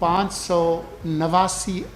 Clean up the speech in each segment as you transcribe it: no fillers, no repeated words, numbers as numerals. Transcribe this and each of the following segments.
589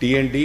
TND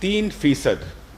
3%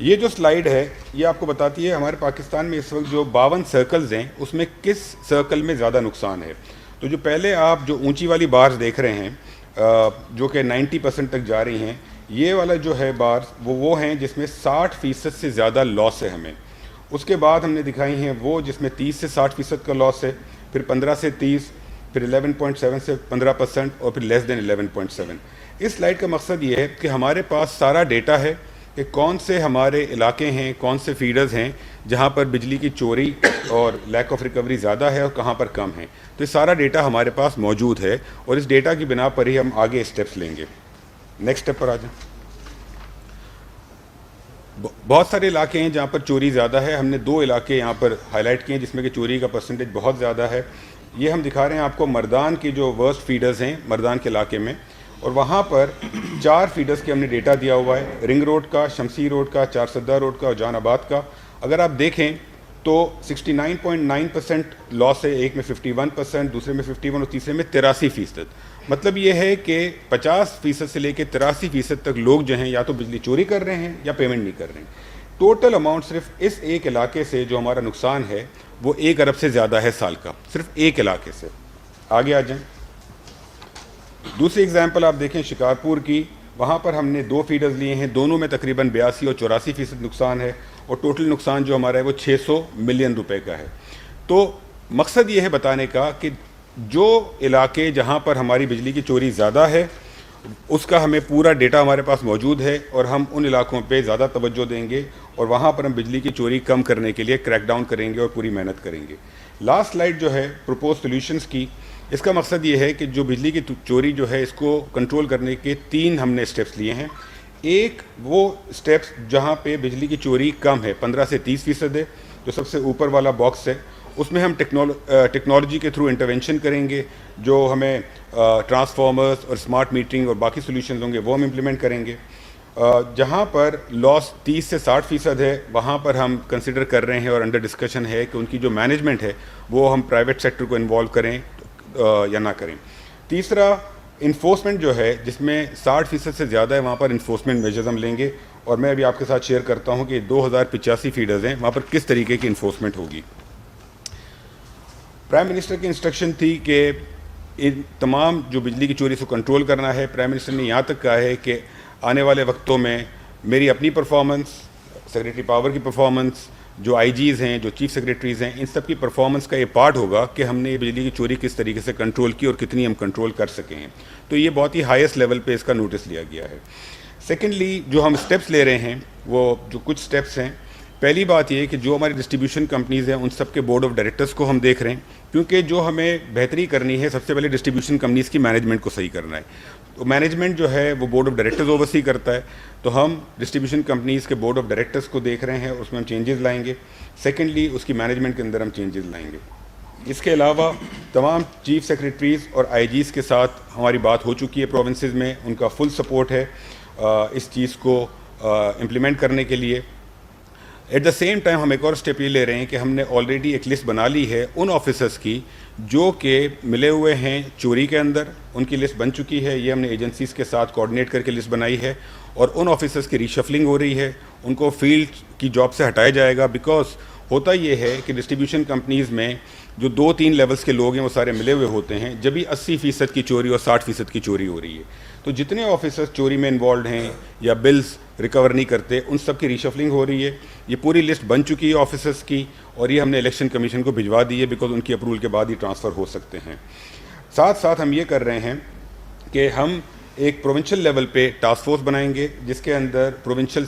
یہ جو slide ہے یہ آپ کو بتاتی ہے ہمارے پاکستان میں اس وقت جو 52 سرکلز ہیں اس میں کس سرکل میں زیادہ نقصان ہے. تو جو پہلے آپ جو اونچی والی بارز دیکھ رہے ہیں جو کہ 90% تک جا رہی ہیں, یہ والا جو ہے بارز وہ ہیں جس میں 60% سے زیادہ لاس ہے ہمیں. اس کے بعد ہم نے دکھائی ہیں وہ جس میں 30 سے 60% کا لاس ہے, پھر 15 سے 30, پھر 11.7 سے 15% اور پھر لیس دین 11.7. اس سلائیڈ کا مقصد یہ ہے کہ ہمارے پاس سارا ڈیٹا ہے کہ کون سے ہمارے علاقے ہیں, کون سے فیڈرز ہیں جہاں پر بجلی کی چوری اور لیک آف ریکوری زیادہ ہے اور کہاں پر کم ہے. تو یہ سارا ڈیٹا ہمارے پاس موجود ہے اور اس ڈیٹا کی بنا پر ہی ہم آگے اسٹیپس لیں گے. نیکسٹ اسٹیپ پر آ جائیں. بہت سارے علاقے ہیں جہاں پر چوری زیادہ ہے. ہم نے 2 علاقے یہاں پر ہائی لائٹ کیے ہیں جس میں کہ چوری کا پرسنٹیج بہت زیادہ ہے. یہ ہم دکھا رہے ہیں آپ کو مردان کی جو ورسٹ فیڈرز ہیں مردان کے علاقے میں, اور وہاں پر 4 فیڈرز کے ہم نے ڈیٹا دیا ہوا ہے, رنگ روڈ کا, شمسی روڈ کا, چار سدہ روڈ کا اور جان آباد کا. اگر آپ دیکھیں تو 69.9% لاس ہے, ایک میں 51%, دوسرے میں 51% اور تیسرے میں 83%. مطلب یہ ہے کہ 50% سے لے کے 83% تک لوگ جو ہیں یا تو بجلی چوری کر رہے ہیں یا پیمنٹ نہیں کر رہے ہیں. ٹوٹل اماؤنٹ صرف اس ایک علاقے سے جو ہمارا نقصان ہے وہ 1 ارب سے زیادہ ہے سال کا, صرف ایک علاقے سے. آگے آ جائیں. دوسری ایگزامپل آپ دیکھیں شکارپور کی, وہاں پر ہم نے 2 فیڈرز لیے ہیں, دونوں میں تقریباً 82 اور 84% نقصان ہے اور ٹوٹل نقصان جو ہمارا ہے وہ 600 ملین روپے کا ہے. تو مقصد یہ ہے بتانے کا کہ جو علاقے جہاں پر ہماری بجلی کی چوری زیادہ ہے اس کا ہمیں پورا ڈیٹا ہمارے پاس موجود ہے اور ہم ان علاقوں پہ زیادہ توجہ دیں گے اور وہاں پر ہم بجلی کی چوری کم کرنے کے لیے کریک ڈاؤن کریں گے اور پوری محنت کریں گے. لاسٹ سلائیڈ جو ہے پروپوز سولوشنز کی, اس کا مقصد یہ ہے کہ جو بجلی کی چوری جو ہے اس کو کنٹرول کرنے کے 3 ہم نے اسٹیپس لیے ہیں. ایک وہ اسٹیپس جہاں پہ بجلی کی چوری کم ہے 15 سے 30% ہے, جو سب سے اوپر والا باکس ہے, اس میں ہم ٹیکنالوجی کے تھرو انٹرونشن کریں گے. جو ہمیں ٹرانسفارمرز اور اسمارٹ میٹرنگ اور باقی سولوشنز ہوں گے وہ ہم امپلیمنٹ کریں گے. جہاں پر لاس 30 سے 60% ہے وہاں پر ہم کنسیڈر کر رہے ہیں اور انڈر ڈسکشن ہے کہ ان کی جو مینجمنٹ ہے وہ ہم پرائیویٹ سیکٹر کو انوالو کریں یا نہ کریں. تیسرا انفورسمنٹ جو ہے جس میں 60% سے زیادہ ہے وہاں پر انفورسمنٹ میجرز ہم لیں گے, اور میں ابھی آپ کے ساتھ شیئر کرتا ہوں کہ 2085 فیڈرز ہیں وہاں پر کس طریقے کی انفورسمنٹ ہوگی. پرائم منسٹر کی انسٹرکشن تھی کہ ان تمام جو بجلی کی چوری سے کنٹرول کرنا ہے. پرائم منسٹر نے یہاں تک کہا ہے کہ آنے والے وقتوں میں میری اپنی پرفارمنس, سیکریٹری پاور کی پرفارمنس, جو آئی جیز ہیں, جو چیف سیکریٹریز ہیں, ان سب کی پرفارمنس کا یہ پارٹ ہوگا کہ ہم نے یہ بجلی کی چوری کس طریقے سے کنٹرول کی اور کتنی ہم کنٹرول کر سکے ہیں. تو یہ بہت ہی ہائیسٹ لیول پہ اس کا نوٹس لیا گیا ہے. سیکنڈلی جو ہم اسٹیپس لے رہے ہیں وہ جو کچھ اسٹیپس ہیں, پہلی بات یہ کہ جو ہماری ڈسٹریبیوشن کمپنیز ہیں ان سب کے بورڈ آف ڈائریکٹرز کو ہم دیکھ رہے ہیں, کیونکہ جو ہمیں بہتری کرنی ہے سب سے پہلے ڈسٹریبیوشن کمپنیز کی مینجمنٹ کو صحیح کرنا ہے. تو مینجمنٹ جو ہے وہ بورڈ آف ڈائریکٹرز اوورسی کرتا ہے, تو ہم ڈسٹریبیوشن کمپنیز کے بورڈ آف ڈائریکٹرز کو دیکھ رہے ہیں, اس میں ہم چینجز لائیں گے. سیکنڈلی اس کی مینجمنٹ کے اندر ہم چینجز لائیں گے. اس کے علاوہ تمام چیف سیکریٹریز اور آئی جیز کے ساتھ ہماری بات ہو چکی ہے پروونسز میں, ان کا فل سپورٹ ہے اس چیز کو امپلیمنٹ کرنے کے لیے. ایٹ دا سیم ٹائم ہم ایک اور اسٹیپ یہ لے رہے ہیں کہ ہم نے آلریڈی ایک لسٹ بنا لی ہے ان آفیسرس کی جو کہ ملے ہوئے ہیں چوری کے اندر, ان کی لسٹ بن چکی ہے. یہ ہم نے ایجنسیز کے ساتھ کوآرڈینیٹ کر کے لسٹ بنائی ہے اور ان آفیسرس کی ریشفلنگ ہو رہی ہے, ان کو فیلڈ کی جاب سے ہٹایا جائے گا. بیکاز ہوتا یہ ہے کہ ڈسٹریبیوشن کمپنیز میں جو 2-3 لیولز کے لوگ ہیں وہ سارے ملے ہوئے ہوتے ہیں, جب بھی 80% کی چوری اور 60% کی چوری ہو رہی ہے. تو جتنے آفیسرز چوری میں انوالوڈ ہیں یا بلز ریکور نہیں کرتے ان سب کی ریشفلنگ ہو رہی ہے. یہ پوری لسٹ بن چکی ہے آفیسرز کی اور یہ ہم نے الیکشن کمیشن کو بھجوا دی ہے, بیکاز ان کی اپروول کے بعد ہی ٹرانسفر ہو سکتے ہیں. ساتھ ساتھ ہم یہ کر رہے ہیں کہ ہم ایک پروونشل لیول پہ ٹاسک فورس بنائیں گے جس کے اندر پروونشل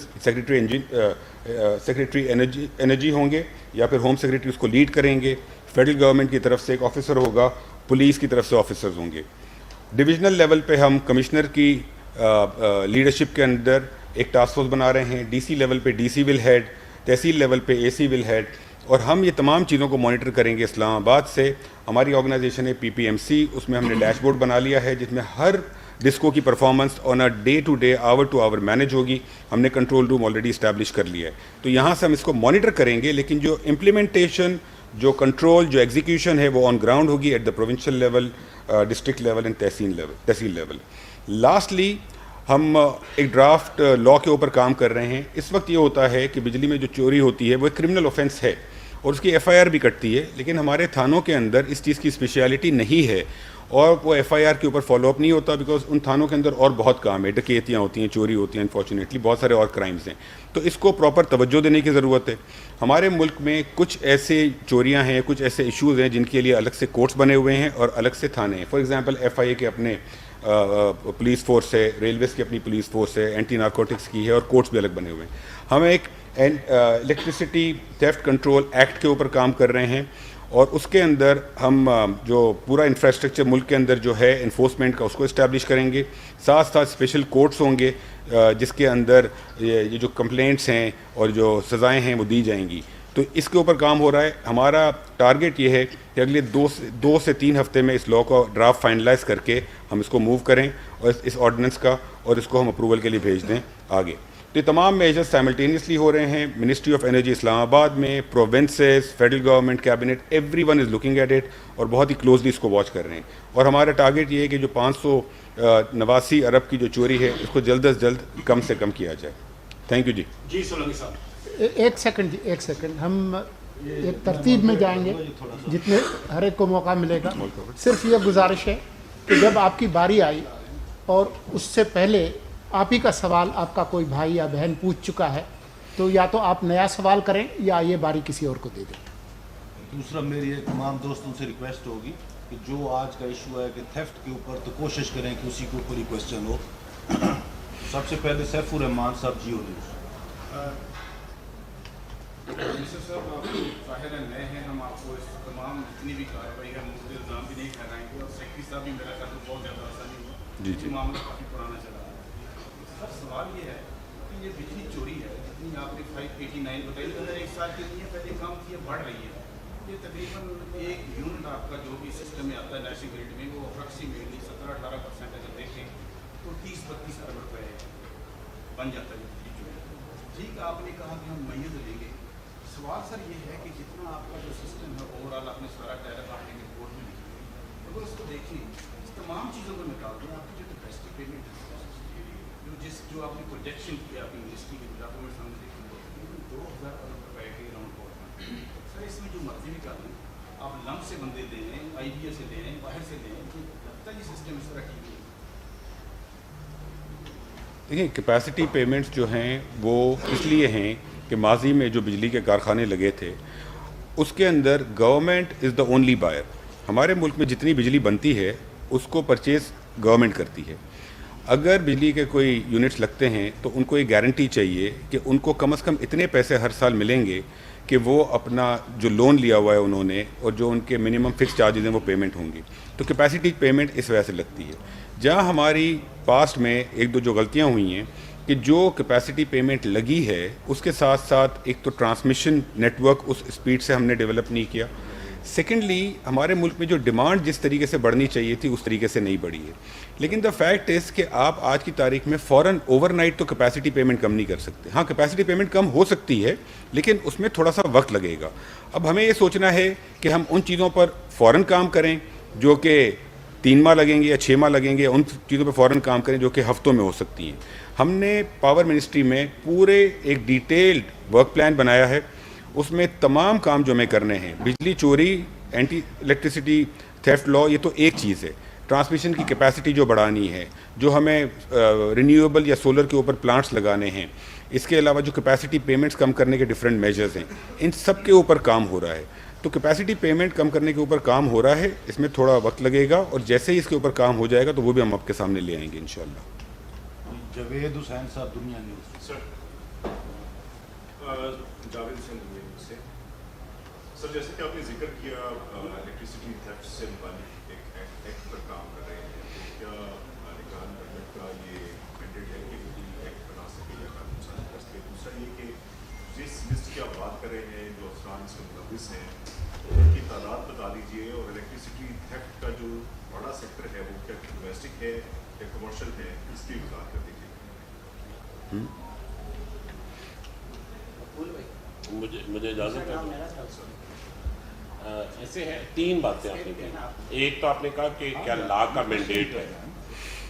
سیکریٹری انرجی ہوں گے یا پھر ہوم سیکریٹری اس کو لیڈ کریں گے. فیڈرل گورنمنٹ کی طرف سے ایک آفیسر ہوگا, پولیس کی طرف سے آفیسرز ہوں گے. ڈویژنل لیول پہ ہم کمشنر کی لیڈرشپ کے اندر ایک ٹاسک فورس بنا رہے ہیں. ڈی سی لیول پہ ڈی سی ول ہیڈ, تحصیل لیول پہ اے سی ول ہیڈ, اور ہم یہ تمام چیزوں کو مانیٹر کریں گے اسلام آباد سے. ہماری آرگنائزیشن ہے PPMC, اس میں ہم نے ڈیش بورڈ بنا لیا ہے جس میں ہر ڈسکو کی performance on a day to day, hour to hour manage ہوگی. ہم نے کنٹرول روم آلریڈی اسٹیبلش کر لیا ہے. تو یہاں سے ہم اس کو مانیٹر کریں گے, لیکن جو امپلیمنٹیشن, جو کنٹرول, جو ایگزیکیوشن ہے وہ آن گراؤنڈ ہوگی at the provincial level, district level and tehsil level. Lastly ہم ایک ڈرافٹ لا کے اوپر کام کر رہے ہیں. اس وقت یہ ہوتا ہے کہ بجلی میں جو چوری ہوتی ہے وہ ایک کرمنل آفینس ہے اور اس کی ایف آئی آر بھی کٹتی ہے, لیکن ہمارے تھانوں کے اندر اس چیز کی اسپیشیلٹی نہیں ہے اور وہ ایف آئی آر کے اوپر فالو اپ نہیں ہوتا, بیکاز ان تھانوں کے اندر اور بہت کام ہے, ڈکیتیاں ہوتی ہیں, چوری ہوتی ہیں, انفارچونیٹلی بہت سارے اور کرائمز ہیں. تو اس کو پراپر توجہ دینے کی ضرورت ہے. ہمارے ملک میں کچھ ایسے چوریاں ہیں, کچھ ایسے ایشوز ہیں جن کے لیے الگ سے کورٹس بنے ہوئے ہیں اور الگ سے تھانے ہیں. فار ایگزامپل ایف آئی اے کے اپنے پولیس فورس ہے, ریلویز کی اپنی پولیس فورس ہے, اینٹی نارکوٹکس کی ہے, اور کورٹس بھی الگ بنے ہوئے ہیں. ہم ایک الیکٹریسٹی تھیفٹ کنٹرول ایکٹ کے اوپر کام کر رہے ہیں اور اس کے اندر ہم جو پورا انفراسٹرکچر ملک کے اندر جو ہے انفورسمنٹ کا اس کو اسٹیبلش کریں گے. ساتھ ساتھ اسپیشل کورٹس ہوں گے جس کے اندر یہ جو کمپلینٹس ہیں اور جو سزائیں ہیں وہ دی جائیں گی. تو اس کے اوپر کام ہو رہا ہے. ہمارا ٹارگٹ یہ ہے کہ اگلے 2 سے 3 ہفتے میں اس لاء کو ڈرافٹ فائنلائز کر کے ہم اس کو موو کریں اور اس آرڈیننس کا, اور اس کو ہم اپروول کے لیے بھیج دیں آگے. تو یہ تمام میجرز سائملٹینیسلی ہو رہے ہیں. Ministry of energy Islamabad میں, provinces, federal government, cabinet, everyone is looking at it اور بہت ہی کلوزلی اس کو واچ کر رہے ہیں. اور ہمارا ٹارگٹ یہ ہے کہ جو 589 ارب کی جو چوری ہے اس کو جلد از جلد کم سے کم کیا جائے. Thank you. جی سولنگی صاحب, ایک سیکنڈ ہم ایک ترتیب میں جائیں گے جتنے ہر ایک کو موقع ملے گا. صرف یہ گزارش ہے کہ جب آپ کی باری آئی اور اس سے پہلے آپ ہی کا سوال آپ کا کوئی بھائی یا بہن پوچھ چکا ہے, تو یا تو آپ نیا سوال کریں یا یہ باری کسی اور کو دے دیں. دوسرا میری تمام دوستوں سے ریکویسٹ ہوگی کہ جو آج کا ایشو ہے کہ تھیفٹ کے اوپر, تو کوشش کریں کہ اسی کے اوپر ہی کوشچن ہو. سب سے پہلے سیف الرحمان صاحب, جیو نیوز. صاحب آپ ظاہر نئے ہیں, ہم آپ کو اس تمام جتنی بھی کارروائی ہے مجھے الزام بھی نہیں کر رہے ہیں, اور سیکرٹری صاحب بھی میرا خیال بہت زیادہ آسانی ہوا. جی معاملہ کافی پرانا چلا ہے. سر سوال یہ ہے کہ یہ بجلی چوری ہے جتنی آپ نے 589 بتائی, اگر 1 سال کے لیے پہلے کام کی بڑھ رہی ہے. یہ تقریباً 1 یونٹ آپ کا جو بھی سسٹم میں آتا ہے نیشنل گریڈ میں, وہ اپروکسیمیٹلی 17-18% اگر دیکھیں تو 30-32 ارب روپے بن جاتا ہے بجلی چوری. ٹھیک ہے, آپ نے کہا کہ ہم میز لیں گے. سوال سر یہ ہے کہ جتنا آپ کا جو سسٹم ہے اوور آل آپ نے سارا ٹائر کاٹنے کی رپورٹ میں لکھی ہوئی, اگر اس کو دیکھیں اس تمام چیزوں کو نکال دیں, آپ کی جو کیپیسٹی پیمنٹ ہے جو آپ نے پروجیکشن کیا اپنی یونیورسٹی کے ڈاکومنٹ سامنے دیکھیں 2000 ارب روپے کے راؤنڈ پہنچنا. سر اس میں جو مرضی بھی کر دیں, آپ لمپ سے بندے دے رہے ہیں, آئی بی اے سے دے رہے ہیں, باہر سے دے رہے ہیں, لگتا ہے یہ سسٹم اس طرح ٹھیک ہے. دیکھیں, کیپیسٹی پیمنٹس جو ہیں وہ اس لیے ہیں کہ ماضی میں جو بجلی کے کارخانے لگے تھے اس کے اندر government is the only buyer. ہمارے ملک میں جتنی بجلی بنتی ہے اس کو پرچیز گورنمنٹ کرتی ہے. اگر بجلی کے کوئی یونٹس لگتے ہیں تو ان کو یہ گارنٹی چاہیے کہ ان کو کم از کم اتنے پیسے ہر سال ملیں گے کہ وہ اپنا جو لون لیا ہوا ہے انہوں نے اور جو ان کے منیمم فکس چارجز ہیں وہ پیمنٹ ہوں گی. تو کیپیسٹی پیمنٹ اس وجہ سے لگتی ہے. جہاں ہماری پاسٹ میں 1-2 جو غلطیاں ہوئی ہیں کہ جو کیپیسٹی پیمنٹ لگی ہے اس کے ساتھ ساتھ ایک تو ٹرانسمیشن نیٹ ورک اس اسپیڈ سے ہم نے ڈیولپ نہیں کیا. سیکنڈلی ہمارے ملک میں جو ڈیمانڈ جس طریقے سے بڑھنی چاہیے تھی اس طریقے سے نہیں بڑھی ہے. لیکن دا فیکٹ از کہ آپ آج کی تاریخ میں فوراً اوور نائٹ تو کیپیسٹی پیمنٹ کم نہیں کر سکتے. ہاں, کیپیسٹی پیمنٹ کم ہو سکتی ہے لیکن اس میں تھوڑا سا وقت لگے گا. اب ہمیں یہ سوچنا ہے کہ ہم ان چیزوں پر فوراً کام کریں جو کہ 3 ماہ لگیں گے یا 6 ماہ لگیں گے, ان چیزوں پہ فوراً کام کریں جو کہ ہفتوں میں ہو سکتی ہیں. ہم نے پاور منسٹری میں پورے ایک ڈیٹیلڈ ورک پلان بنایا ہے. اس میں تمام کام جو ہمیں کرنے ہیں, بجلی چوری, اینٹی الیکٹریسٹی تھیفٹ لا, یہ تو ایک چیز ہے. ٹرانسمیشن کی کیپیسٹی جو بڑھانی ہے, جو ہمیں رینیویبل یا سولر کے اوپر پلانٹس لگانے ہیں, اس کے علاوہ جو کیپیسٹی پیمنٹس کم کرنے کے ڈفرینٹ میجرز ہیں, ان سب کے اوپر کام ہو رہا ہے. تو کیپیسٹی پیمنٹ کم کرنے کے اوپر کام ہو رہا ہے. اس میں تھوڑا وقت لگے گا اور جیسے ہی اس کے اوپر کام ہو جائے گا تو وہ بھی ہم آپ کے سامنے لے آئیں گے انشاءاللہ. جاوید حسین صاحب, دنیا نیوز. سر جاوید حسین دنیا نیوز سے. سر جیسے کہ آپ نے ذکر کیا الیکٹریسٹی تھیفٹ سے متعلق ایک ایکٹ پر کام کر رہے ہیں, کیا نگران گورنمنٹ کا یہ مینڈیٹ ہے کہ ایکٹ بنا سکے یا قانون سازی کر سکے؟ دوسرا یہ کہ جس لسٹ کی آپ بات کر رہے ہیں جو افسران اس میں ملوث ہیں ان کی تعداد بتا دیجیے, اور الیکٹریسٹی تھیفٹ کا جو بڑا سیکٹر ہے وہ کیا ڈومیسٹک ہے یا کمرشل ہے, اس کی وضاحت کر دیجیے. مجھے اجازت ہے. ایسے ہیں 3 باتیں آپ نے کہی. ایک تو آپ نے کہا کہ کیا لا کا مینڈیٹ ہے,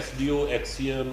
SDO, XCM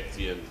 XCMs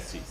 SCs।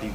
TV।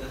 10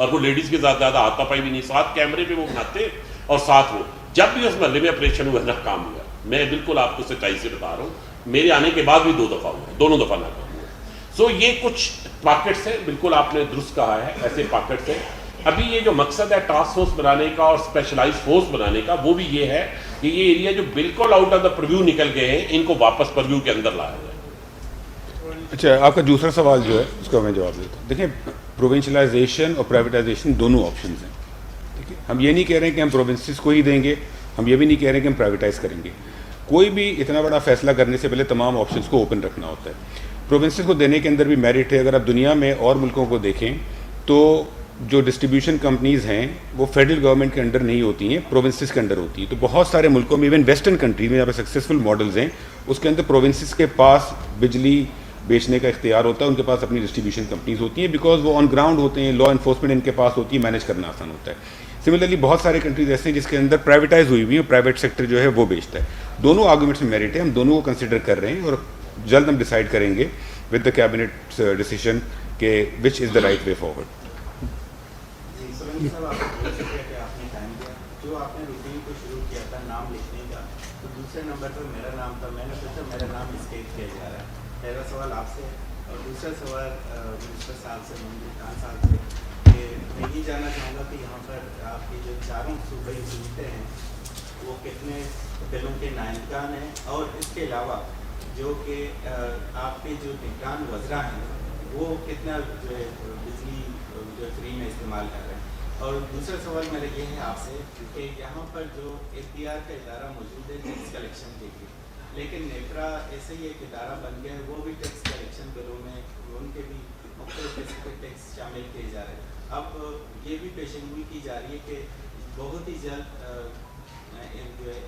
اور وہ لیڈیز کے ساتھ زیادہ ہاتھا پائی بھی نہیں, ساتھ کیمرے پہ وہ بناتے اور ساتھ وہ جب بھی اس محلے میں آپریشن ہوا نہ کام ہوا. میں بالکل آپ کو سچائی سے بتا رہا ہوں, میرے آنے کے بعد بھی 2 دفعہ ہوا, دونوں دفعہ ناکام ہوا. سو یہ کچھ پاکٹس ہیں, بالکل آپ نے درست کہا ہے, ایسے پاکٹس ہیں. ابھی یہ جو مقصد ہے ٹاسک فورس بنانے کا اور اسپیشلائز فورس بنانے کا, وہ بھی یہ ہے کہ یہ ایریا جو بالکل آؤٹ آف دا پرویو نکل گئے ہیں ان کو واپس پرویو کے اندر لایا جائے. اچھا, آپ کا دوسرا سوال جو ہے اس کا میں جواب دیتا ہوں. دیکھیں, پروونشلائزیشن اور پرائیویٹائزیشن دونوں آپشنز ہیں. ٹھیک ہے, ہم یہ نہیں کہہ رہے ہیں کہ ہم پروونسز کو ہی دیں گے, ہم یہ بھی نہیں کہہ رہے ہیں کہ ہم پرائیویٹائز کریں گے. کوئی بھی اتنا بڑا فیصلہ کرنے سے پہلے تمام آپشنز کو اوپن رکھنا ہوتا ہے. پروونسز کو دینے کے اندر بھی میرٹ ہے. اگر آپ دنیا میں اور ملکوں کو دیکھیں تو جو ڈسٹریبیوشن کمپنیز ہیں وہ فیڈرل گورنمنٹ کے انڈر نہیں ہوتی ہیں, پروونسز کے انڈر ہوتی ہیں. تو بہت سارے ملکوں میں, ایون ویسٹرن کنٹریز میں جہاں پہ سکسیزفل ماڈلز ہیں, اس کے اندر پروونسز کے پاس بجلی بیچنے کا اختیار ہوتا ہے, ان کے پاس اپنی ڈسٹریبیوشن کمپنیز ہوتی ہیں, بیکاز وہ آن گراؤنڈ ہوتے ہیں, لا انفورسمنٹ ان کے پاس ہوتی ہے, مینیج کرنا آسان ہوتا ہے. سملرلی بہت سارے کنٹریز ایسے ہیں جس کے اندر پرائیویٹائز ہوئی ہوئی ہیں, پرائیویٹ سیکٹر جو ہے وہ بیچتا ہے. دونوں آرگومنٹس میں میرٹ ہے, ہم دونوں کو کنسیڈر کر رہے ہیں اور جلد ہم ڈیسائیڈ کریں گے ود دا کیبنٹ ڈیسیشن کہ وچ از دا رائٹ وے فارورڈ. صاحب آپ کو شکریہ کہ آپ نے ٹائم دیا. جو آپ نے روٹین کو شروع کیا تھا نام لکھنے کا, تو دوسرے نمبر پر میرا نام تھا. میں نے سوچا میرا نام اسکیپ کیا جا رہا ہے. پہلا سوال آپ سے, اور دوسرا سوال منسٹر صاحب سے, منظور خان صاحب سے, کہ میں یہ جاننا چاہوں گا کہ یہاں پر آپ کی جو 4 صوبائی حکومتیں ہیں وہ کتنے بلوں کے نائندگان ہیں, اور اس کے علاوہ جو کہ آپ کے جو نگران وزراء ہیں وہ کتنا جو ہے بجلی جو فری میں استعمال کر رہے ہیں. اور دوسرا سوال میرا یہ ہے آپ سے کہ یہاں پر جو اختیار کا ادارہ موجود ہے ٹیکس کلیکشن کے لیے, لیکن نیپرا ایسے ہی ایک ادارہ بن گیا ہے, وہ بھی ٹیکس کلیکشن بلوں میں ان کے بھی مختلف قسم کے ٹیکس شامل کیے جا رہے ہیں. اب یہ بھی پیشنگوئی کی جا رہی ہے کہ بہت ہی جلد جو ہے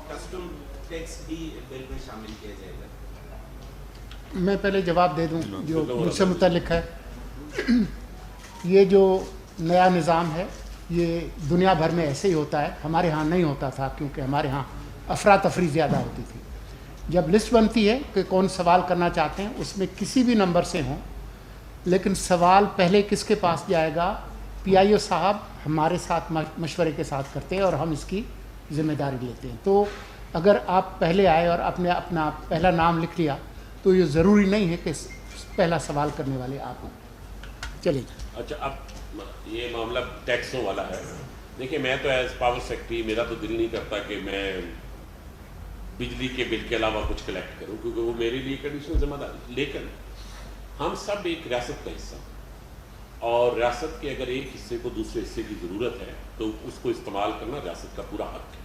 کسٹم ٹیکس بھی بل میں شامل کیا جائے گا. میں پہلے جواب دے دوں جو مجھ سے متعلق ہے. یہ جو نیا نظام ہے یہ دنیا بھر میں ایسے ہی ہوتا ہے, ہمارے ہاں نہیں ہوتا تھا کیونکہ ہمارے ہاں افراتفری زیادہ ہوتی تھی. جب لسٹ بنتی ہے کہ کون سوال کرنا چاہتے ہیں, اس میں کسی بھی نمبر سے ہوں, لیکن سوال پہلے کس کے پاس جائے گا, پی آئی او صاحب ہمارے ساتھ مشورے کے ساتھ کرتے ہیں اور ہم اس کی ذمہ داری لیتے ہیں. تو اگر آپ پہلے آئے اور اپنا پہلا نام لکھ لیا تو یہ ضروری نہیں ہے کہ پہلا سوال کرنے والے آپ ہوں. چلیے. اچھا, اب یہ معاملہ ٹیکسوں والا ہے. دیکھیں, میں تو ایز پاور سیکٹری میرا تو دل نہیں کرتا کہ میں بجلی کے بل کے علاوہ کچھ کلیکٹ کروں, کیونکہ وہ میرے لیے کنڈیشنل ذمہ داری. لیکن ہم سب ایک ریاست کا حصہ, اور ریاست کے اگر ایک حصے کو دوسرے حصے کی ضرورت ہے تو اس کو استعمال کرنا ریاست کا پورا حق ہے.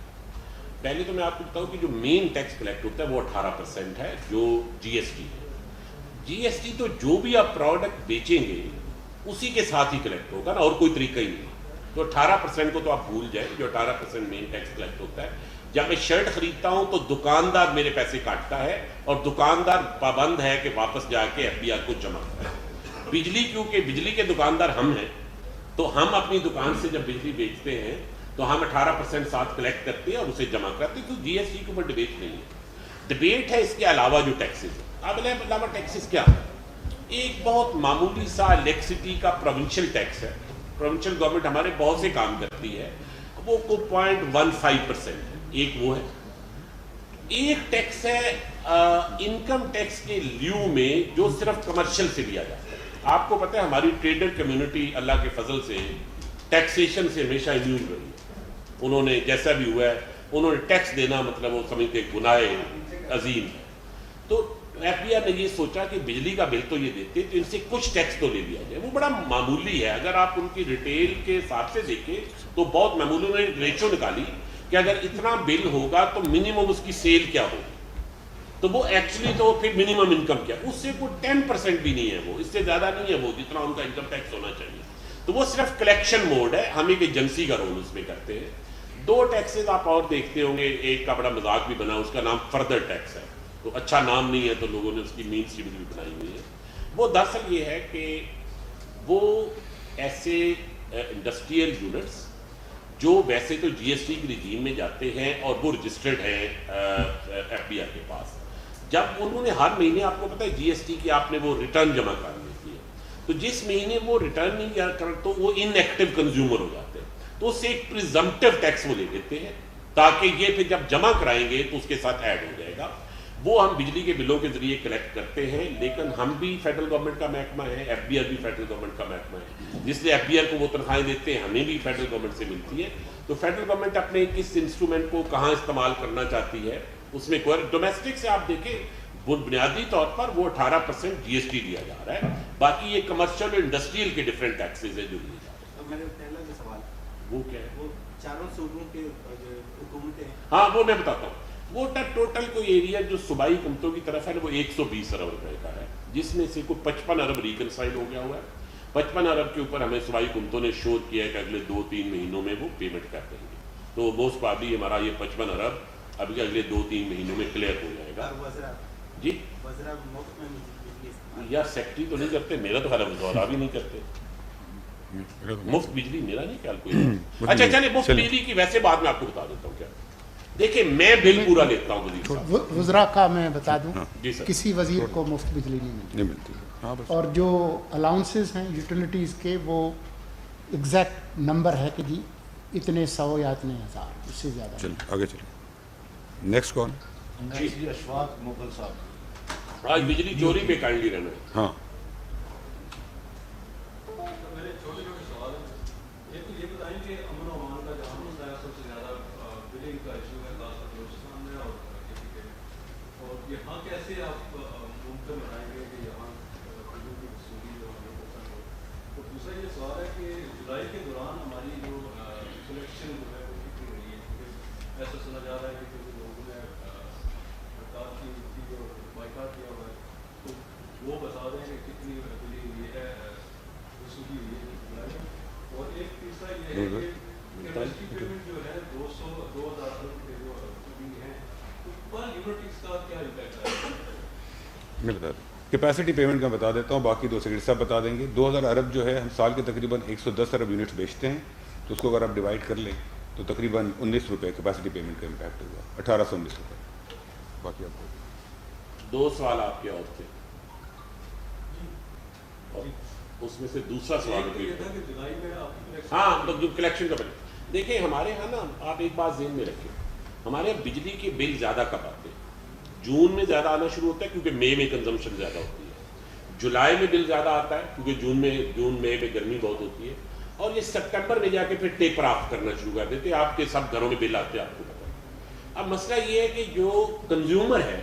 پہلے تو میں آپ کو بتاؤں کہ جو مین ٹیکس کلیکٹ ہوتا ہے وہ 18% ہے, جو جی ایس ٹی ہے. جی ایس ٹی تو جو بھی آپ پروڈکٹ بیچیں گے اسی کے ساتھ ہی کلیکٹ ہوگا نا, اور کوئی طریقہ ہی نہیں. تو 18% کو تو آپ بھول جائیں, جو 18% مین ٹیکس کلیکٹ ہوتا ہے. جب میں شرٹ خریدتا ہوں تو دکاندار میرے پیسے کاٹتا ہے, اور دکاندار پابند ہے کہ واپس جا کے ایف بی آر کو جمع کرے. بجلی, کیونکہ بجلی کے دکاندار ہم ہیں, تو ہم اپنی دکان سے جب بجلی بیچتے ہیں تو ہم 18% ساتھ کلیکٹ کرتے ہیں اور اسے جمع کرتے ہیں. تو جی ایس ٹی کے اوپر ڈبیٹ نہیں ہے. ڈبیٹ ہے اس کے علاوہ جو ٹیکسز ہیں. اب علاوہ ٹیکسز کیا ہے؟ ایک بہت معمولی سا الیکٹریسٹی کا پروونشل ٹیکس ہے. پروونشل گورنمنٹ ہمارے بہت سے کام کرتی ہے, وہ کو 0.15% ہے. ایک وہ ہے. ایک ٹیکس ہے انکم ٹیکس کے لیو میں جو صرف کمرشل سے لیا جاتا ہے. آپ کو پتہ ہے ہماری ٹریڈر کمیونٹی اللہ کے فضل سے ٹیکسیشن سے ہمیشہ امیون رہی ہے. انہوں نے جیسا بھی ہوا ہے, انہوں نے ٹیکس دینا مطلب وہ سمجھتے گناہ عظیم. تو ایف بی آر نے یہ سوچا کہ بجلی کا بل تو یہ دیتے تو ان سے کچھ ٹیکس تو لے لیا جائے. وہ بڑا معمولی ہے, اگر آپ ان کی ریٹیل کے حساب سے دیکھیں تو بہت معمولی. انہوں نے ریشو نکالی کہ اگر اتنا بل ہوگا تو منیمم اس کی سیل کیا ہوگی, تو وہ ایکچولی تو پھر منیمم انکم کیا, اس سے کوئی 10% بھی نہیں ہے, وہ اس سے زیادہ نہیں ہے وہ جتنا ان کا انکم ٹیکس ہونا چاہیے. تو وہ صرف کلیکشن موڈ ہے, ہم ایک ایجنسی کا رول اس میں کرتے ہیں. 2 ٹیکسز آپ اور دیکھتے ہوں گے, ایک کا بڑا مذاق بھی بنا, اس کا نام فردر ٹیکس ہے. تو اچھا نام نہیں ہے تو لوگوں نے اس کی مین اسٹریم بھی بنائی ہوئی ہے. وہ دراصل یہ ہے کہ وہ ایسے انڈسٹریل یونٹس جو ویسے تو جی ایس ٹی کے رجیم میں جاتے ہیں اور وہ رجسٹرڈ ہیں ایف بی آر کے پاس, جب انہوں نے ہر مہینے, آپ کو پتہ ہے جی ایس ٹی کی آپ نے وہ ریٹرن جمع کرنی ہوتی ہے, تو جس مہینے وہ ریٹرن نہیں کر تو وہ ان ایکٹیو کنزیومر ہو جاتے ہیں, تو اس سے ایک پریزمپٹیو ٹیکس وہ لے لیتے ہیں تاکہ یہ پھر جب جمع کرائیں گے تو اس کے ساتھ ایڈ ہو جائے گا. وہ ہم بجلی کے بلوں کے ذریعے کلیکٹ کرتے ہیں, لیکن ہم بھی فیڈرل گورنمنٹ کا محکمہ ہے, ایف بی آر بھی فیڈرل گورنمنٹ کا محکمہ ہے, جس لیے ایف بی آر کو وہ تنخواہیں دیتے ہیں, ہمیں بھی فیڈرل گورنمنٹ سے ملتی ہے. تو فیڈرل گورنمنٹ اپنے کس انسٹرومنٹ کو کہاں استعمال کرنا چاہتی ہے اس میں کوئی ڈومیسٹک سے آپ دیکھیں بنیادی طور پر وہ 18% جی ایس ٹی دیا جا رہا ہے, باقی یہ کمرشل اور انڈسٹریل کے ڈفرینٹ ٹیکسز ہیں جو لیے جا رہے ہیں. اب میرا پہلا جو سوال وہ کیا ہے؟ وہ چاروں صوبوں کے حکومتیں, ہاں وہ میں بتاتا ہوں. وہ ٹوٹل کوئی ایریا جو صوبائی حکومتوں کی طرف ہے وہ 120 ارب روپے کا ہے, جس میں سے کوئی 55 ارب ریکنسائل ہو گیا ہوا ہے. 55 ارب کے اوپر ہمیں صوبائی حکومتوں نے شور کیا ہے کہ اگلے 2-3 مہینوں میں وہ پیمنٹ کر دیں گے. تو موسٹ پرابلی ہمارا یہ 55 ارب ابھی اگلے 2-3 مہینوں میں کلیئر ہو جائے گا. جی وزرا مفت میں بجلی یا سیکٹری تو نہیں کرتے, میرا تو خیال ہے وزراء بھی نہیں کرتے مفت بجلی, میرا نہیں خیال کوئی. اچھا چلے مفت بجلی کی ویسے بات میں آپ کو بتا دیتا ہوں. کیا دیکھیں میں بل پورا لیتا ہوں وزیر صاحب. وزراء کا میں بتا دوں, جی سر, کسی وزیر کو مفت بجلی نہیں ملتی, اور جو الاؤنسز ہیں یوٹیلیٹیز کے وہ ایگزیکٹ نمبر ہے کہ جی اتنے 100 یا اتنے 1000, اس سے زیادہ. چلیں آگے چلیں. نیکسٹ کون؟ جی اشفاق مغل صاحب. آج بجلی چوری پہ کائنڈلی رہنا ہے. ہاں میرے چھوٹے چھوٹے سوال ہیں. ایک تو یہ بتائیں کہ امن و امان کا جہاں مسئلہ ہے سب سے زیادہ بلنگ کا ایشو ہے, خاص طور بلوچستان میں اور کسی کے, اور یہاں کیسے آپ ممکن بنائیں گے کہ یہاں بلوں کی وصولی جو ہمیں پسند ہو. تو دوسرا یہ سوال ہے کہ جولائی کے دوران ہماری جو سلیکشن جو ہے وہ کتنی رہی ہے, کیونکہ ایسا سنا جا رہا ہے کہ جو لوگوں نے ہڑتال کی تھی اور بائیکاٹ کیا ہوا ہے, تو وہ بتا دیں کہ کتنی بلی یہ ہے وصولی ہوئی ہے جولائی میں. اور ایک تیسرا یہ ہے کہ کیپیسٹی پیمنٹ جو ہے 2,000 ارب کے جو وصولی ہیں, تو پر یونٹ اس کا کیا امپیکٹ ہے؟ میں بتا دوں, کیپیسٹی پیمنٹ کا بتا دیتا ہوں, باقی 2 سیکرٹری صاحب بتا دیں گے. 2000 ارب جو ہے ہم سال کے تقریباً 110 ارب یونٹس بیچتے ہیں, تو اس کو اگر آپ ڈیوائڈ کر لیں تو تقریباً 19 روپے کیپیسٹی پیمنٹ کا امپیکٹ ہوگا, 1819 روپے. باقی آپ کو 2 سوال آپ کے اور تھے, اور اس میں سے دوسرا سوال یہ تھا کہ جولائی میں آپ کی ہاں تو جو کلیکشن کا بل. دیکھیں ہمارے یہاں نا آپ ایک بات ذہن میں رکھیں, ہمارے یہاں بجلی کے بل زیادہ کب آتے ہیں؟ جون میں زیادہ آنا شروع ہوتا ہے کیونکہ مئی میں کنزمپشن زیادہ ہوتی ہے. جولائی میں بل زیادہ آتا ہے کیونکہ جون مئی میں گرمی بہت ہوتی ہے, اور یہ سپٹمبر میں جا کے پھر ٹیپر آف کرنا شروع کر دیتے ہیں. آپ کے سب گھروں میں بل آتے ہیں, آپ کو پتا ہے. اب مسئلہ یہ ہے کہ جو کنزیومر ہے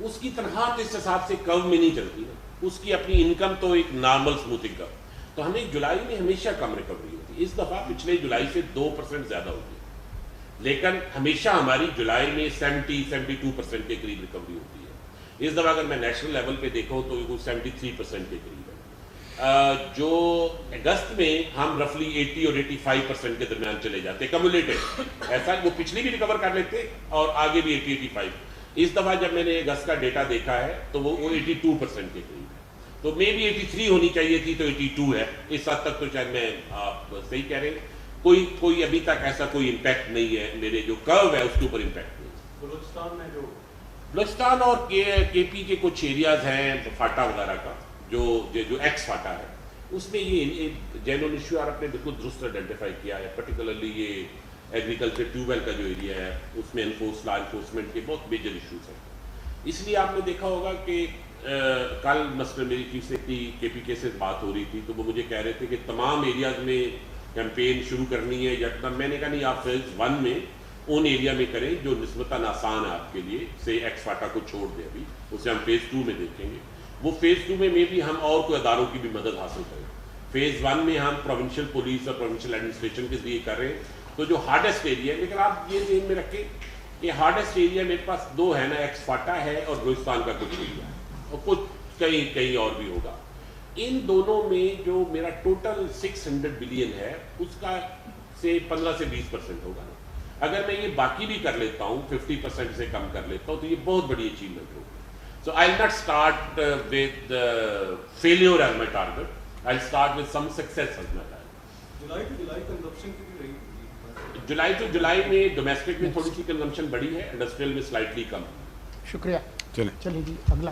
اس کی تنخواہ تو اس حساب سے کرو میں نہیں چلتی نا, اس کی اپنی انکم تو ایک نارمل اسموتھنگ کا, تو ہمیں جولائی میں ہمیشہ کم ریکوری ہوتی ہے. اس دفعہ پچھلے جولائی سے 2% زیادہ ہوتی ہے, لیکن ہمیشہ ہماری جولائی میں 70-72% کے قریب ریکوری ہوتی ہے. اس دفعہ اگر میں نیشنل لیول پہ دیکھوں تو وہ 73% کے قریب ہے. جو اگست میں ہم رفلی 80 اور 85% کے درمیان چلے جاتے کمیولیٹڈ, ایسا وہ پچھلی بھی ریکور کر لیتے اور آگے بھی 80-85. اس دفعہ جب میں نے اگست کا ڈیٹا دیکھا ہے تو وہ 82% کے قریب ہے, تو مے بھی 83 ہونی چاہیے تھی, تو 82 ہے. اس حد تک تو شاید میں آپ صحیح کہہ رہے ہیں, کوئی ابھی تک ایسا کوئی امپیکٹ نہیں ہے, میرے جو کرو ہے اس کے اوپر امپیکٹ نہیں. بلوچستان میں جو بلوچستان اور کے پی کے کچھ ایریاز ہیں فاٹا وغیرہ کا, جو ایکس فاٹا ہے, اس میں یہ جینون ایشو آپ نے بالکل درست آئیڈینٹیفائی کیا ہے. پرٹیکولرلی یہ ایگریکلچر ٹیوب ویل کا جو ایریا ہے اس میں لا انفورسمنٹ کے بہت میجر ایشوز ہیں. اس لیے آپ نے دیکھا ہوگا کہ کل مثلاً میری چیف سیکرٹری کے پی کے سے بات ہو رہی تھی, تو وہ مجھے کہہ رہے تھے کہ تمام ایریاز میں کیمپین شروع کرنی ہے یکدم. میں نے کہا نہیں, آپ فیز 1 میں ان ایریا میں کریں جو نسبتاً آسان ہے آپ کے لیے, سے ایکس فاٹا کو چھوڑ دیں, ابھی اسے ہم فیز 2 میں دیکھیں گے. وہ فیز 2 میں بھی ہم اور کوئی اداروں کی بھی مدد حاصل کریں. فیز 1 میں ہم پروونشل پولیس اور پروونشل ایڈمنسٹریشن کے ذریعے کر رہے ہیں, تو جو ہارڈسٹ ایریا ہے. لیکن آپ یہ ذہن میں رکھیں کہ ہارڈسٹ ایریا میرے پاس 2 ہے نا, ایکس فاٹا ہے اور بلوچستان کا کچھ ایریا ہے, اور کچھ کہیں اور بھی ہوگا. ان دونوں میں جو میرا ٹوٹل 600 بلین ہے اس کا سے 15 سے 20% ہوگا. اگر میں یہ باقی بھی کر لیتا ہوں 50% سے کم کر لیتا ہوں تو یہ بہت بڑی اچیومنٹ ہوگی. So I'll not start with failure as my target. I'll start with some success as my target. July to July consumption کی رہی, جولائی to جولائی میں ڈومیسٹک میں تھوڑی سی کنزمپشن بڑی ہے, انڈسٹریل میں سلائٹلی کم. شکریہ. چلیں چلیے جی اگلا.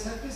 SIP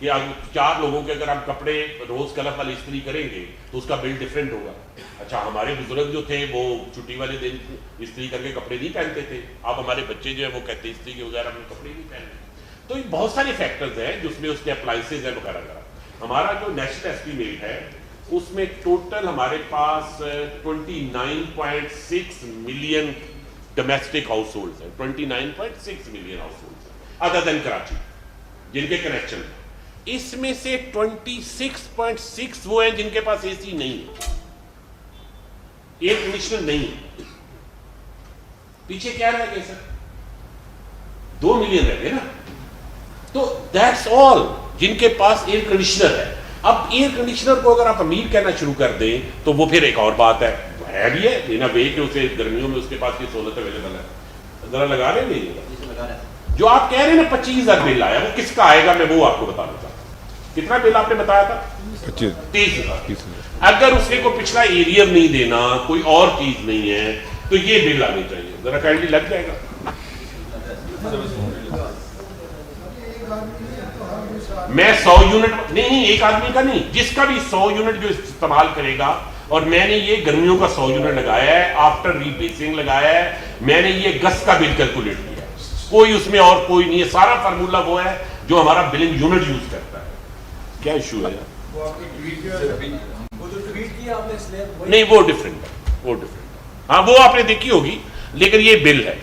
کہ اب 4 لوگوں کے اگر ہم کپڑے روز کلف والی استری کریں گے تو اس کا بل ڈفرینٹ ہوگا. اچھا ہمارے بزرگ جو تھے وہ چھٹی والے دن استری کر کے کپڑے نہیں پہنتے تھے, اب ہمارے بچے جو ہیں وہ کہتے ہیں استری کے بغیر ہم کپڑے نہیں پہنتے. تو یہ بہت سارے فیکٹرز ہیں جس میں اس کے اپلائنسز ہیں وغیرہ وغیرہ. ہمارا جو نیشنل ایسٹیمیٹ ہے اس میں ٹوٹل ہمارے پاس 29.6 ملین ڈومیسٹک ہاؤس ہولڈز ہیں, 29.6 ملین ہاؤس ہولڈز ہیں ادر دین کراچی جن کے کنیکشن ہیں. اس میں سے 26.6 وہ ہیں جن کے پاس اے سی نہیں ہے, ایئر کنڈیشنر نہیں ہے. پیچھے کیا رہ گئے سر, 2 ملین رہ گئے نا. تو دیٹس آل جن کے پاس ایئر کنڈیشنر ہے. اب ایئر کنڈیشنر کو اگر آپ امیر کہنا شروع کر دیں تو وہ پھر ایک اور بات ہے بھی ہے لینا وے کہ اسے گرمیوں میں اس کے پاس یہ سہولت اویلیبل ہے. ذرا لگا رہے نہیں جو آپ کہہ رہے ہیں نا 25,000 بل آیا, وہ کس کا آئے گا میں وہ آپ کو بتانا چاہتا ہوں. کتنا بل آپ نے بتایا تھا؟ 30,000. اگر اسے کو پچھلا ایریا نہیں دینا, کوئی اور چیز نہیں ہے, تو یہ بل آنی چاہیے. ذرا کائنڈلی لگ جائے گا. میں 100 یونٹ نہیں, ایک آدمی کا نہیں, جس کا بھی 100 یونٹ جو استعمال کرے گا. اور میں نے یہ گرمیوں کا 100 یونٹ لگایا ہے, آفٹر ری بیسنگ لگایا ہے, میں نے یہ گس کا بل کیلکولیٹ کیا ہے. کوئی اس میں اور کوئی نہیں ہے, سارا فارمولا وہ ہے جو ہمارا بلنگ یونٹ یوز کرتا ہے. کیا ایشو ہے نہیں, وہ ڈفرینٹ ہے, وہ ڈفرینٹ ہے. ہاں وہ آپ نے دیکھی ہوگی, لیکن یہ بل ہے.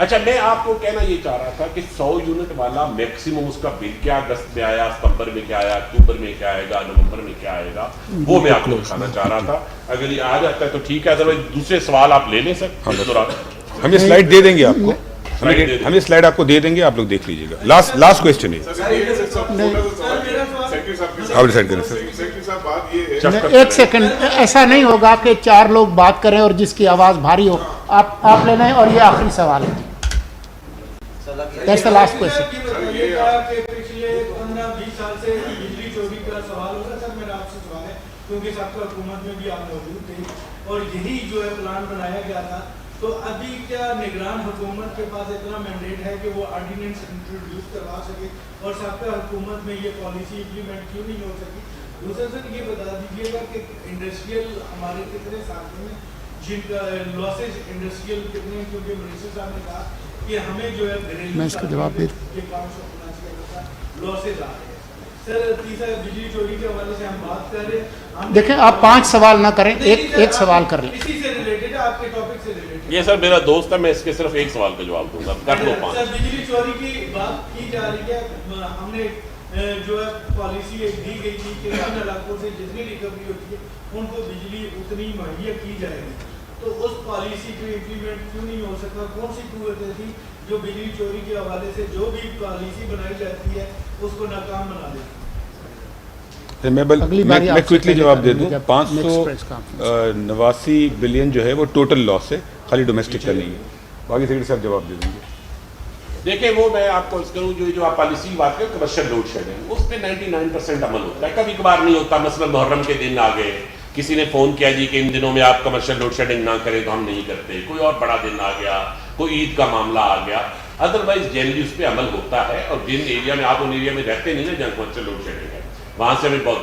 اچھا میں آپ کو کہنا یہ چاہ رہا تھا کہ 100 یونٹ والا میکسیمم اس کا بل کیا اگست میں آیا, ستمبر میں کیا آیا, اکتوبر میں کیا آئے گا, نومبر میں کیا آئے گا, وہ میں آپ کو دکھانا چاہ رہا تھا. اگر یہ آ جاتا ہے تو ٹھیک ہے, ادروائز دوسرے سوال آپ لے لیں سر. ہم یہ سلائڈ دے دیں گے آپ کو, ہم یہ سلائڈ آپ کو دے دیں گے, آپ لوگ دیکھ لیجیے گا. لاسٹ کوسچن ہے, آپ ڈیسائیڈ کریں سر. 1 سیکنڈ, ایسا نہیں ہوگا کہ 4 لوگ بات کریں اور جس کی آواز بھاری ہو آپ لینا ہے, اور یہ آخری سوال ہے. That's the last question. پچھلے 15-20 سال سے بجلی چوری کا سوال ہوگا سر. میرا آپ سے سوال ہے کیونکہ سابقہ حکومت میں بھی آپ موجود تھے اور یہی جو ہے پلان بنایا گیا تھا. تو ابھی کیا نگران حکومت کے پاس اتنا مینڈیٹ ہے کہ وہ آرڈیننس انٹروڈیوس کروا سکے, اور سابقہ حکومت میں یہ پالیسی امپلیمنٹ کیوں نہیں ہو سکی؟ دوسرا سر یہ بتا دیجیے گا کہ انڈسٹریل ہمارے کتنے ساتھی ہیں جن کا لاسز انڈسٹریل کتنے ہیں, کیونکہ منسٹر صاحب نے کہا کہ ہمیں جو ہے میں اس کا جواب دے لاسز آ رہے ہیں. سر تیسرا بجلی چوری کے حوالے سے ہم بات کر رہے ہیں. دیکھیں آپ 5 سوال نہ کریں, ایک سوال کر لیں. اسی سے ریلیٹڈ ہے, آپ کے ٹاپک سے ریلیٹڈ. یہ سر میرا دوست ہے, میں اس کے صرف ایک سوال کا جواب دوں گا. کر لو 5. سر بجلی چوری کی بات کی جا رہی ہے, ہم نے جو ہے پالیسی ایک دی گئی تھی کہ ان علاقوں سے جتنی ریکوری ہوتی ہے ان کو بجلی اتنی مہیا کی جائے گی. تو اس پالیسی کو امپلیمنٹ کیوں نہیں ہو سکتا؟ کون سی قوتیں تھیں جو بجلی چوری کے حوالے سے جو بھی پالیسی بنائی جاتی ہے اس کو ناکام بنا دیتی ہے؟ میں کوئکلی جواب دے دوں. 589 بلین جو ہے وہ ٹوٹل لاس ہے, خالی ڈومیسٹک کا نہیں ہے. باقی سیکرٹری صاحب جواب دے دیں گے. دیکھیں وہ میں آپ کو اس کروں جو آپ پالیسی بات کریں کمرشل لوڈ شیڈنگ, اس پہ 99% عمل ہوتا ہے. کبھی کبھار نہیں ہوتا, مثلا محرم کے دن آ گئے, کسی نے فون کیا جی کہ ان دنوں میں آپ کمرشل لوڈ شیڈنگ نہ کریں تو ہم نہیں کرتے. کوئی اور بڑا دن آ گیا, کوئی عید کا معاملہ آ گیا, ادروائز جنرلی اس پہ عمل ہوتا ہے. اور جن ایریا میں آپ ان ایریا میں رہتے نہیں نا جہاں کمرشل لوڈ شیڈنگ ہے, وہاں سے ہمیں بہت.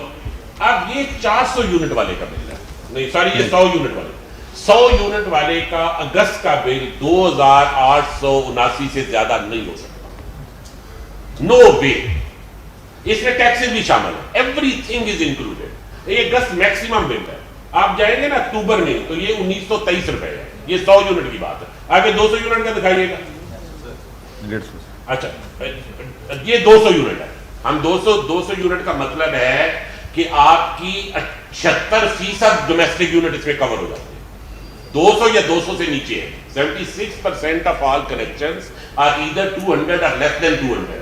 اب یہ 400 یونٹ والے کا بل ہے, نہیں سوری یہ 100 یونٹ والے, 100 یونٹ والے کا اگست کا بل 2879 سے زیادہ نہیں ہو سکتا. نو وے. اس میں ٹیکسز بھی شامل ہے, ایوری تھنگ از انکلوڈیڈ. یہ اگست میکسیمم بل ہے. آپ جائیں گے نا اکتوبر میں تو یہ 1923 روپے ہے. یہ 100 یونٹ کی بات ہے. آگے 200 یونٹ کا دکھائیے گا. اچھا یہ 200 یونٹ ہے. ہم 200 یونٹ کا مطلب ہے کہ آپ کی 76% ڈومیسٹک یونٹ اس میں کور ہو جاتے ہیں. 200 یا 200 سے نیچے ہے. 76% of all connections are either 200 or less than 200.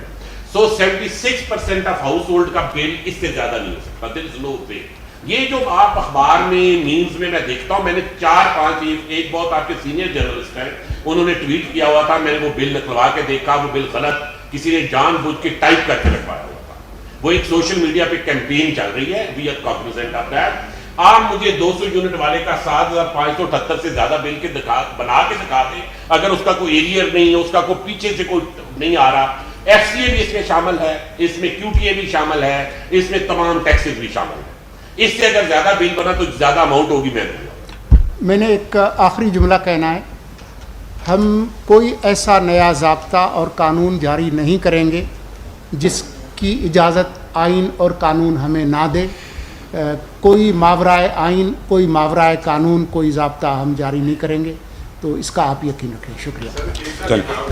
So 76% of household کا بل اس سے زیادہ نہیں ہو سکتا. There is no way. یہ جو آپ اخبار میں میمز میں دیکھتا ہوں, میں نے 4-5 ایک بہت آپ کے سینئر جرنلسٹ ہیں, انہوں نے ٹویٹ کیا ہوا تھا, میں نے وہ بل نکلوا کے دیکھا, وہ بل غلط کسی نے جان بوجھ کے ٹائپ کر کے رکھوایا ہوا تھا. وہ ایک سوشل میڈیا پہ کیمپین چل رہی ہے, وی آر کاگنیزنٹ آف دیٹ. آپ مجھے 200 یونٹ والے کا 7578 سے زیادہ بل کے بنا کے دکھا دیں, اگر اس کا کوئی ایریئر نہیں ہے, اس کا کوئی پیچھے سے کوئی نہیں آ رہا, FCA بھی اس میں شامل ہے, اس میں QTA بھی شامل ہے, اس میں تمام ٹیکسز بھی شامل ہے. اس سے اگر زیادہ بل بنا تو زیادہ اماؤنٹ ہوگی. میں نے ایک آخری جملہ کہنا ہے, ہم کوئی ایسا نیا ضابطہ اور قانون جاری نہیں کریں گے جس کی اجازت آئین اور قانون ہمیں نہ دے. کوئی ماورائے آئین, کوئی ماورائے قانون, کوئی ضابطہ ہم جاری نہیں کریں گے. تو اس کا آپ یقین رکھیں. شکریہ.